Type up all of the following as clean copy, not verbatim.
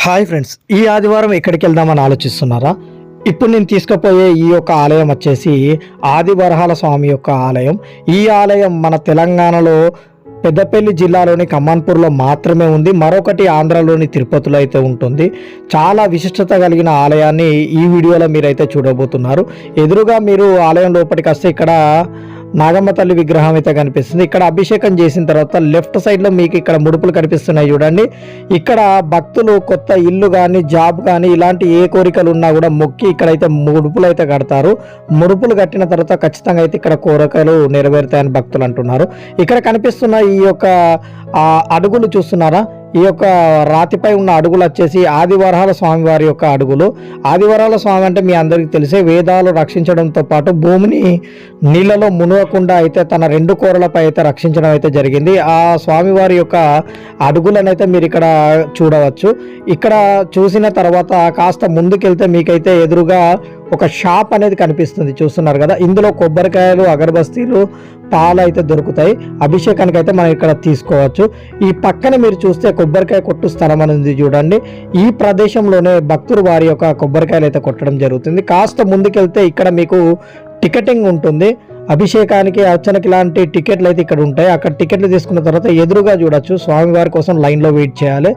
Hi friends, ఈ ఆదివారం ఎక్కడికి వెళ్దామని ఆలోచిస్తున్నారా? ఇప్పుడు నేను తీసుకుపోయే ఈ యొక్క ఆలయం వచ్చేసి ఆదివరహాల స్వామి యొక్క ఆలయం. ఈ ఆలయం మన తెలంగాణలో పెద్దపల్లి జిల్లాలోని కమాన్పూర్లో మాత్రమే ఉంది. మరొకటి ఆంధ్రాలోని తిరుపతిలో అయితే ఉంటుంది. చాలా విశిష్టత కలిగిన ఆలయాన్ని ఈ వీడియోలో మీరైతే చూడబోతున్నారు. ఎదురుగా మీరు ఆలయం లోపలికి వస్తే ఇక్కడ నాగమ్మ తల్లి విగ్రహం అయితే కనిపిస్తుంది. ఇక్కడ అభిషేకం చేసిన తర్వాత లెఫ్ట్ సైడ్లో మీకు ఇక్కడ ముడుపులు కనిపిస్తున్నాయి చూడండి. ఇక్కడ భక్తులు కొత్త ఇల్లు కానీ జాబ్ కానీ ఇలాంటి ఏ కోరికలు ఉన్నా కూడా మొక్కి ఇక్కడైతే ముడుపులు అయితే కడతారు. ముడుపులు కట్టిన తర్వాత ఖచ్చితంగా అయితే ఇక్కడ కోరికలు నెరవేరుతాయని భక్తులు అంటున్నారు. ఇక్కడ కనిపిస్తున్న ఈ యొక్క అడుగులు చూస్తున్నారా? ఈ యొక్క రాతిపై ఉన్న అడుగులు వచ్చేసి ఆదివరహాల స్వామి వారి యొక్క అడుగులు. ఆదివరహాల స్వామి అంటే మీ అందరికీ తెలిసే వేదాలు రక్షించడంతో పాటు భూమిని నీళ్ళలో మునగకుండా అయితే తన రెండు కోరలపై అయితే రక్షించడం అయితే జరిగింది. ఆ స్వామివారి యొక్క అడుగులను అయితే మీరు ఇక్కడ చూడవచ్చు. ఇక్కడ చూసిన తర్వాత కాస్త ముందుకెళ్తే మీకైతే ఎదురుగా ఒక షాప్ అనేది కనిపిస్తుంది, చూస్తున్నారు కదా. ఇందులో కొబ్బరికాయలు, అగరబస్తీలు, పాలు అయితే దొరుకుతాయి. అభిషేకానికి అయితే మనం ఇక్కడ తీసుకోవచ్చు. ఈ పక్కన మీరు చూస్తే కొబ్బరికాయ కొట్టు స్థలం అనేది చూడండి. ఈ ప్రదేశంలోనే భక్తులు వారి యొక్క కొబ్బరికాయలు అయితే కొట్టడం జరుగుతుంది. కాస్త ముందుకెళ్తే ఇక్కడ మీకు టికెటింగ్ ఉంటుంది. అభిషేకానికి, అర్చనకి ఇలాంటి టికెట్లు అయితే ఇక్కడ ఉంటాయి. అక్కడ టికెట్లు తీసుకున్న తర్వాత ఎదురుగా చూడొచ్చు. స్వామివారి కోసం లైన్లో వెయిట్ చేయాలి.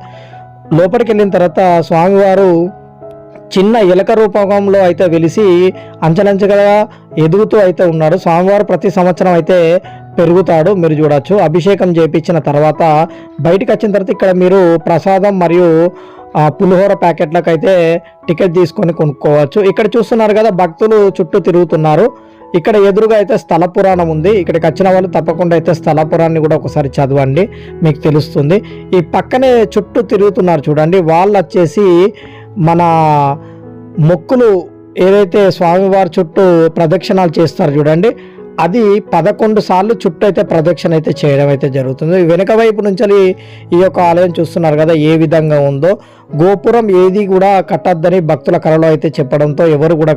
లోపలికి వెళ్ళిన తర్వాత స్వామివారు చిన్న ఎలక రూపంలో అయితే వెలిసి అంచెలంచెగా ఎదుగుతూ అయితే ఉన్నాడు. స్వామివారు ప్రతి సంవత్సరం అయితే పెరుగుతాడు, మీరు చూడొచ్చు. అభిషేకం చేయించిన తర్వాత బయటకు వచ్చిన తర్వాత ఇక్కడ మీరు ప్రసాదం మరియు పులిహోర ప్యాకెట్లకు అయితే టికెట్ తీసుకొని కొనుక్కోవచ్చు. ఇక్కడ చూస్తున్నారు కదా, భక్తులు చుట్టూ తిరుగుతున్నారు. ఇక్కడ ఎదురుగా అయితే స్థల పురాణం ఉంది. ఇక్కడికి వచ్చిన వాళ్ళు తప్పకుండా అయితే స్థల పురాణాన్ని కూడా ఒకసారి చదవండి, మీకు తెలుస్తుంది. ఈ పక్కనే చుట్టూ తిరుగుతున్నారు చూడండి, వాళ్ళు వచ్చేసి మన మొక్కులు ఏదైతే స్వామివారి చుట్టూ ప్రదక్షిణాలు చేస్తారు చూడండి, అది 11 సార్లు చుట్టూ అయితే ప్రదక్షిణ అయితే చేయడం అయితే జరుగుతుంది. వెనుక వైపు నుంచి ఈ యొక్క ఆలయం చూస్తున్నారు కదా ఏ విధంగా ఉందో. గోపురం ఏది కూడా కట్టద్దని భక్తుల కళలో అయితే చెప్పడంతో ఎవరు కూడా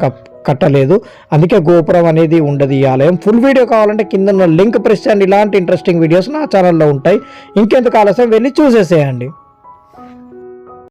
కట్టలేదు. అందుకే గోపురం అనేది ఉండదు ఈ ఆలయం. ఫుల్ వీడియో కావాలంటే కింద లింక్ ప్రెస్ చేయండి. ఇలాంటి ఇంట్రెస్టింగ్ వీడియోస్ నా ఛానల్లో ఉంటాయి. ఇంకెందుకు ఆలస్యం, వెళ్ళి చూసేసేయండి.